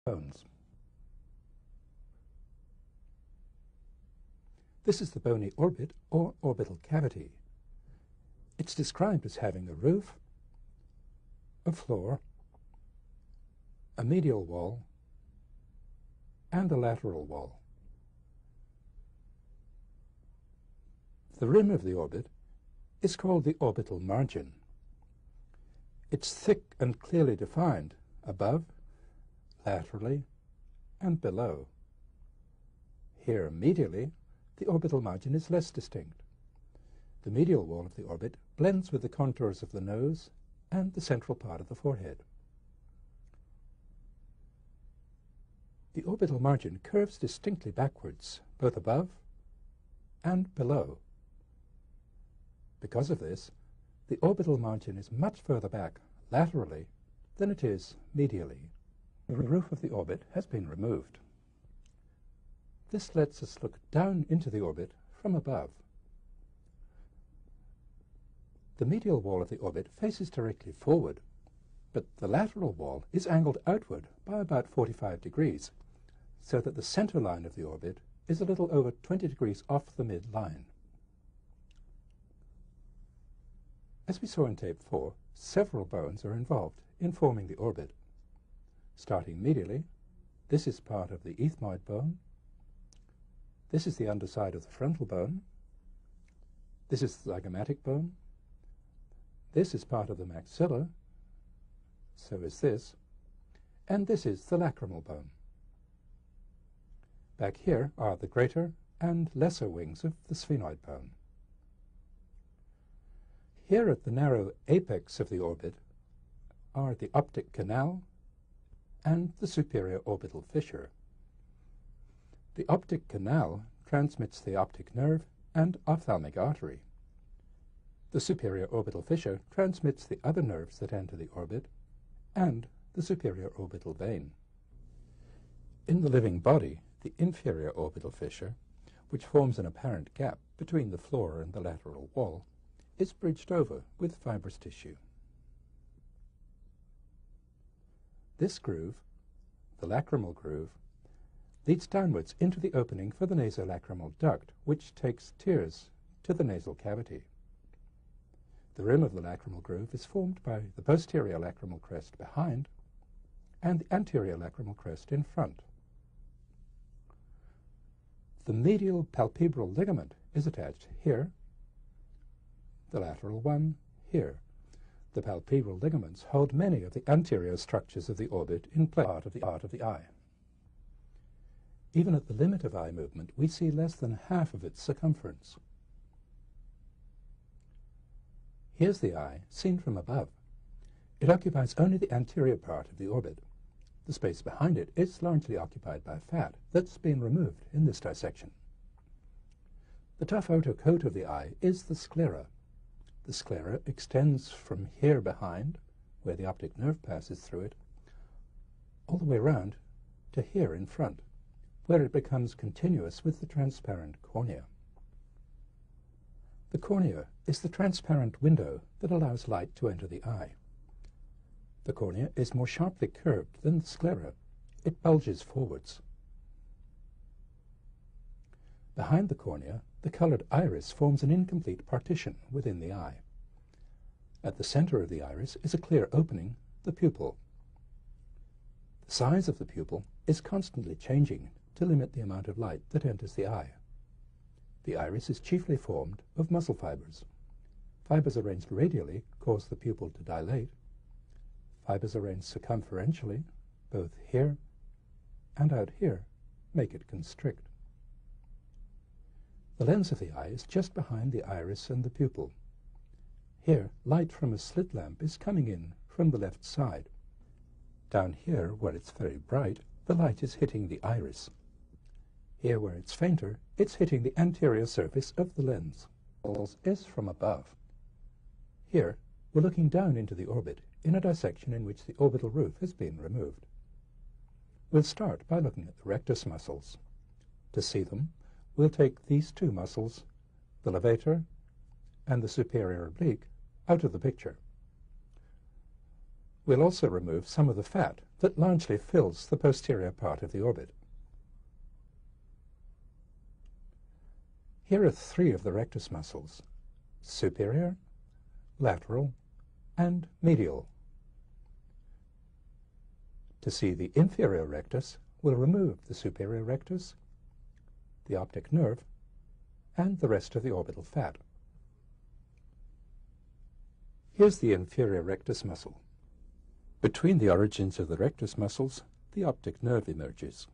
bones. This is the bony orbit or orbital cavity. It's described as having a roof, a floor, a medial wall, and a lateral wall. The rim of the orbit is called the orbital margin. It's thick and clearly defined above, laterally, and below. Here, medially, the orbital margin is less distinct. The medial wall of the orbit blends with the contours of the nose and the central part of the forehead. The orbital margin curves distinctly backwards, both above and below. Because of this, the orbital margin is much further back laterally than it is medially. The roof of the orbit has been removed. This lets us look down into the orbit from above. The medial wall of the orbit faces directly forward, but the lateral wall is angled outward by about 45 degrees, so that the center line of the orbit is a little over 20 degrees off the midline. As we saw in tape 4, several bones are involved in forming the orbit. Starting medially, this is part of the ethmoid bone, this is the underside of the frontal bone, this is the zygomatic bone, this is part of the maxilla, so is this, and this is the lacrimal bone. Back here are the greater and lesser wings of the sphenoid bone. Here at the narrow apex of the orbit are the optic canal and the superior orbital fissure. The optic canal transmits the optic nerve and ophthalmic artery. The superior orbital fissure transmits the other nerves that enter the orbit and the superior orbital vein. In the living body, the inferior orbital fissure, which forms an apparent gap between the floor and the lateral wall, is bridged over with fibrous tissue. This groove, the lacrimal groove, leads downwards into the opening for the nasolacrimal duct, which takes tears to the nasal cavity. The rim of the lacrimal groove is formed by the posterior lacrimal crest behind and the anterior lacrimal crest in front. The medial palpebral ligament is attached here, the lateral one here. The palpebral ligaments hold many of the anterior structures of the orbit in place part of the eye. Even at the limit of eye movement, we see less than half of its circumference. Here's the eye, seen from above. It occupies only the anterior part of the orbit. The space behind it is largely occupied by fat that's been removed in this dissection. The tough outer coat of the eye is the sclera. The sclera extends from here behind, where the optic nerve passes through it, all the way round to here in front, where it becomes continuous with the transparent cornea. The cornea is the transparent window that allows light to enter the eye. The cornea is more sharply curved than the sclera. It bulges forwards. Behind the cornea, the colored iris forms an incomplete partition within the eye. At the center of the iris is a clear opening, the pupil. The size of the pupil is constantly changing to limit the amount of light that enters the eye. The iris is chiefly formed of muscle fibers. Fibers arranged radially cause the pupil to dilate. Fibers arranged circumferentially, both here and out here, make it constrict. The lens of the eye is just behind the iris and the pupil. Here, light from a slit lamp is coming in from the left side. Down here, where it's very bright, the light is hitting the iris. Here, where it's fainter, it's hitting the anterior surface of the lens. Is from above. Here, we're looking down into the orbit in a dissection in which the orbital roof has been removed. We'll start by looking at the rectus muscles. To see them, we'll take these two muscles, the levator and the superior oblique, out of the picture. We'll also remove some of the fat that largely fills the posterior part of the orbit. Here are 3 of the rectus muscles: superior, lateral, and medial. To see the inferior rectus, we'll remove the superior rectus, the optic nerve, and the rest of the orbital fat. Here's the inferior rectus muscle. Between the origins of the rectus muscles, the optic nerve emerges.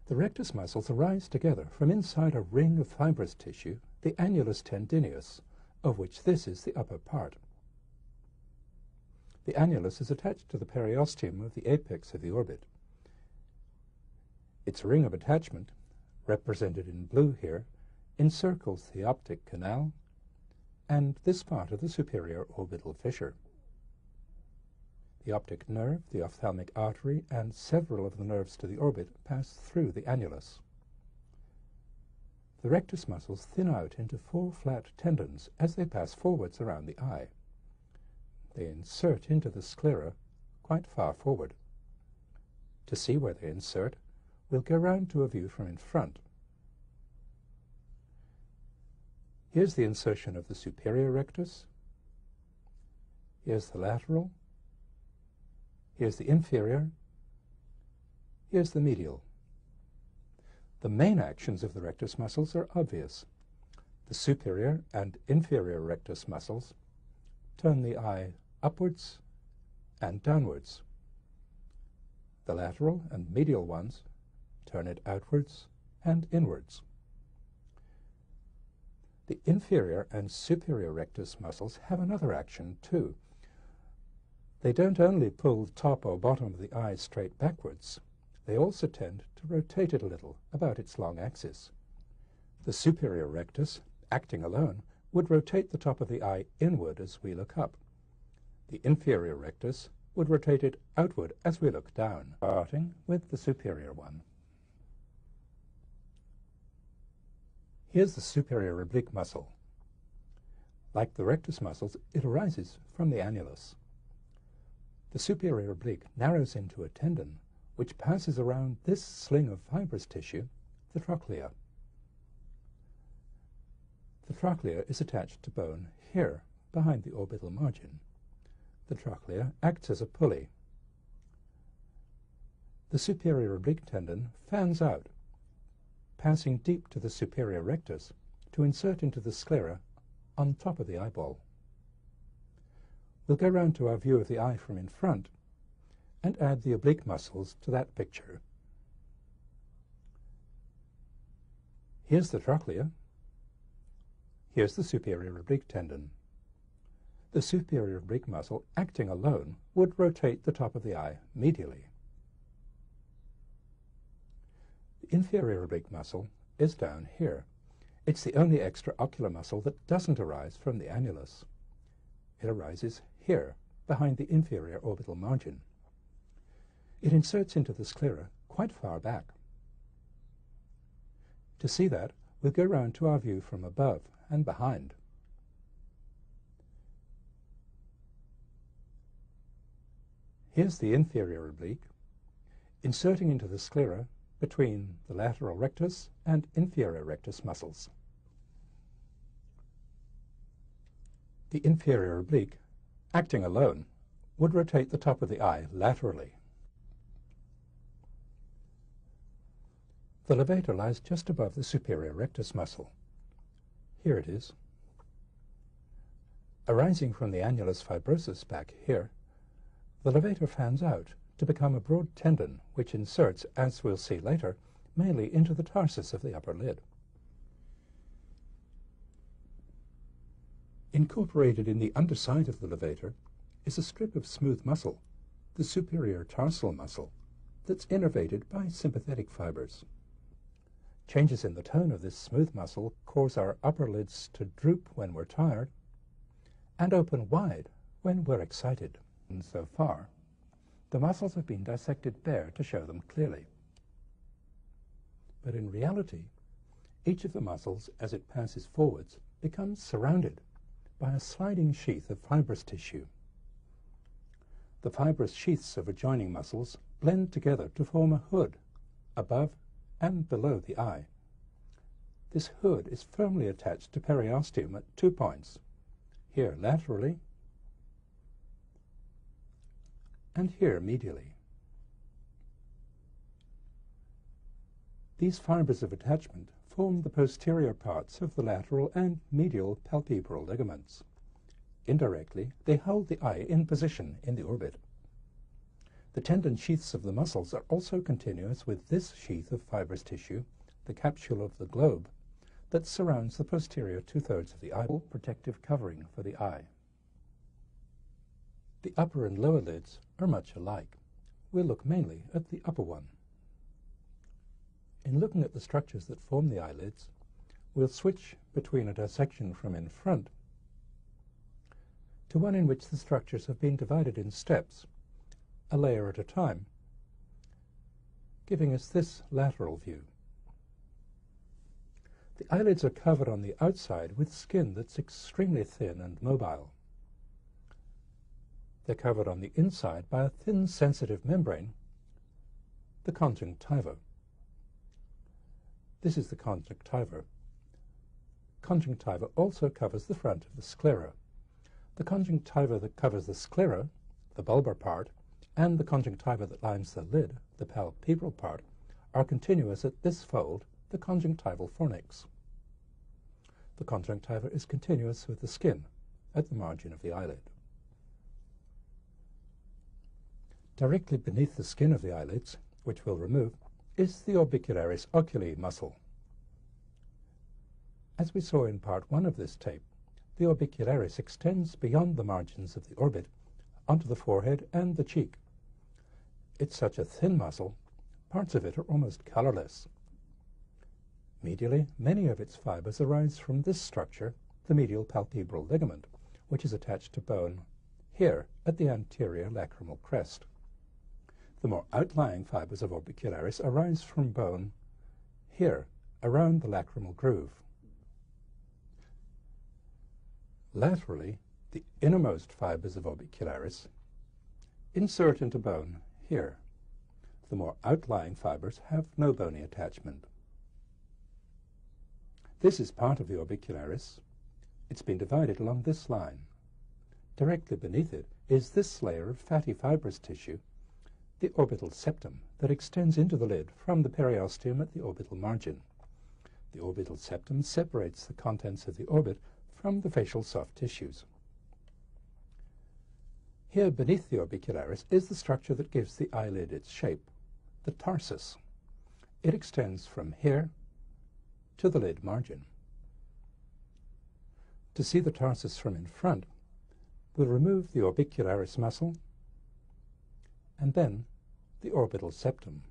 The rectus muscles arise together from inside a ring of fibrous tissue, the annulus tendineus, of which this is the upper part. The annulus is attached to the periosteum of the apex of the orbit. Its ring of attachment, represented in blue here, encircles the optic canal and this part of the superior orbital fissure. The optic nerve, the ophthalmic artery, and several of the nerves to the orbit pass through the annulus. The rectus muscles thin out into 4 flat tendons as they pass forwards around the eye. They insert into the sclera quite far forward. To see where they insert, we'll go round to a view from in front. Here's the insertion of the superior rectus. Here's the lateral. Here's the inferior. Here's the medial. The main actions of the rectus muscles are obvious. The superior and inferior rectus muscles turn the eye upwards and downwards. The lateral and medial ones turn it outwards and inwards. The inferior and superior rectus muscles have another action too. They don't only pull the top or bottom of the eye straight backwards, they also tend to rotate it a little about its long axis. The superior rectus, acting alone, would rotate the top of the eye inward as we look up. The inferior rectus would rotate it outward as we look down, starting with the superior one. Here's the superior oblique muscle. Like the rectus muscles, it arises from the annulus. The superior oblique narrows into a tendon which passes around this sling of fibrous tissue, the trochlea. The trochlea is attached to bone here, behind the orbital margin. The trochlea acts as a pulley. The superior oblique tendon fans out, passing deep to the superior rectus to insert into the sclera on top of the eyeball. We'll go round to our view of the eye from in front and add the oblique muscles to that picture. Here's the trochlea. Here's the superior oblique tendon. The superior oblique muscle, acting alone, would rotate the top of the eye medially. The inferior oblique muscle is down here. It's the only extraocular muscle that doesn't arise from the annulus. It arises here, behind the inferior orbital margin. It inserts into the sclera quite far back. To see that, we'll go round to our view from above and behind. Here's the inferior oblique, inserting into the sclera between the lateral rectus and inferior rectus muscles. The inferior oblique, acting alone, would rotate the top of the eye laterally. The levator lies just above the superior rectus muscle. Here it is. Arising from the annulus fibrosus back here, the levator fans out to become a broad tendon which inserts, as we'll see later, mainly into the tarsus of the upper lid. Incorporated in the underside of the levator is a strip of smooth muscle, the superior tarsal muscle, that's innervated by sympathetic fibers. Changes in the tone of this smooth muscle cause our upper lids to droop when we're tired and open wide when we're excited. And so far, the muscles have been dissected bare to show them clearly. But in reality, each of the muscles, as it passes forwards, becomes surrounded by a sliding sheath of fibrous tissue. The fibrous sheaths of adjoining muscles blend together to form a hood above and below the eye. This hood is firmly attached to periosteum at 2 points, here laterally and here medially. These fibers of attachment form the posterior parts of the lateral and medial palpebral ligaments. Indirectly, they hold the eye in position in the orbit. The tendon sheaths of the muscles are also continuous with this sheath of fibrous tissue, the capsule of the globe, that surrounds the posterior 2/3 of the eye, protective covering for the eye. The upper and lower lids are much alike. We'll look mainly at the upper one. In looking at the structures that form the eyelids, we'll switch between a dissection from in front to one in which the structures have been divided in steps, a layer at a time, giving us this lateral view. The eyelids are covered on the outside with skin that's extremely thin and mobile. They're covered on the inside by a thin sensitive membrane, the conjunctiva. This is the conjunctiva. Conjunctiva also covers the front of the sclera. The conjunctiva that covers the sclera, the bulbar part, and the conjunctiva that lines the lid, the palpebral part, are continuous at this fold, the conjunctival fornix. The conjunctiva is continuous with the skin at the margin of the eyelid. Directly beneath the skin of the eyelids, which we'll remove, is the orbicularis oculi muscle. As we saw in part 1 of this tape, the orbicularis extends beyond the margins of the orbit onto the forehead and the cheek. It's such a thin muscle, parts of it are almost colorless. Medially, many of its fibers arise from this structure, the medial palpebral ligament, which is attached to bone here at the anterior lacrimal crest. The more outlying fibers of orbicularis arise from bone here, around the lacrimal groove. Laterally, the innermost fibers of orbicularis insert into bone here. The more outlying fibers have no bony attachment. This is part of the orbicularis. It's been divided along this line. Directly beneath it is this layer of fatty fibrous tissue, the orbital septum, that extends into the lid from the periosteum at the orbital margin. The orbital septum separates the contents of the orbit from the facial soft tissues. Here beneath the orbicularis is the structure that gives the eyelid its shape, the tarsus. It extends from here to the lid margin. To see the tarsus from in front, we'll remove the orbicularis muscle and then the orbital septum.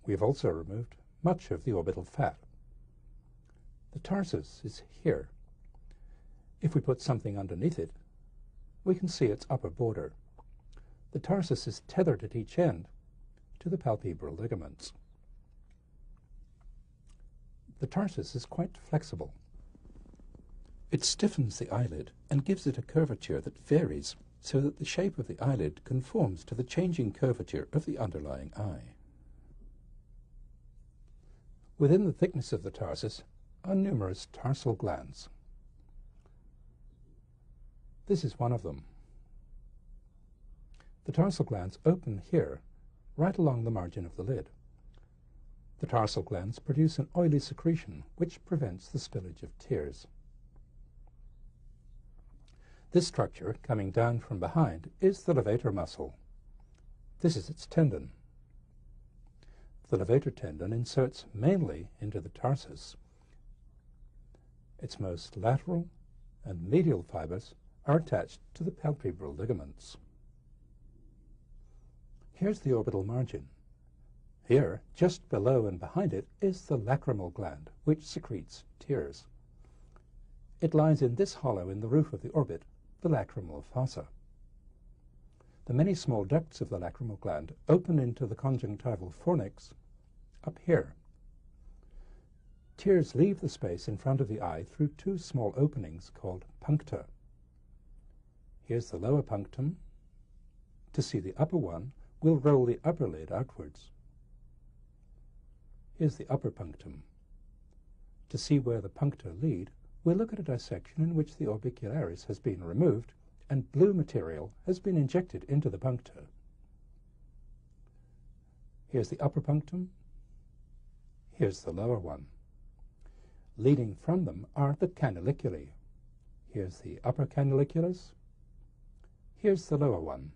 We have also removed much of the orbital fat. The tarsus is here. If we put something underneath it, we can see its upper border. The tarsus is tethered at each end to the palpebral ligaments. The tarsus is quite flexible. It stiffens the eyelid and gives it a curvature that varies so that the shape of the eyelid conforms to the changing curvature of the underlying eye. Within the thickness of the tarsus are numerous tarsal glands. This is one of them. The tarsal glands open here, right along the margin of the lid. The tarsal glands produce an oily secretion which prevents the spillage of tears. This structure, coming down from behind, is the levator muscle. This is its tendon. The levator tendon inserts mainly into the tarsus. Its most lateral and medial fibers are attached to the palpebral ligaments. Here's the orbital margin. Here, just below and behind it, is the lacrimal gland, which secretes tears. It lies in this hollow in the roof of the orbit, the lacrimal fossa. The many small ducts of the lacrimal gland open into the conjunctival fornix up here. Tears leave the space in front of the eye through two small openings called puncta. Here's the lower punctum. To see the upper one, we'll roll the upper lid outwards. Here's the upper punctum. To see where the puncta lead, we'll look at a dissection in which the orbicularis has been removed and blue material has been injected into the puncta. Here's the upper punctum. Here's the lower one. Leading from them are the canaliculi. Here's the upper canaliculus. Here's the lower one.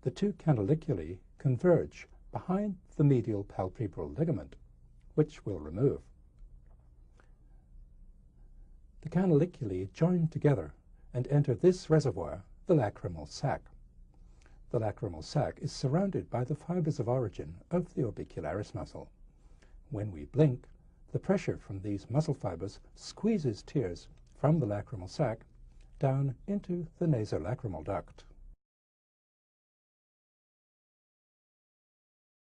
The two canaliculi converge behind the medial palpebral ligament, which we'll remove. The canaliculi join together and enter this reservoir, the lacrimal sac. The lacrimal sac is surrounded by the fibers of origin of the orbicularis muscle. When we blink, the pressure from these muscle fibers squeezes tears from the lacrimal sac down into the nasolacrimal duct.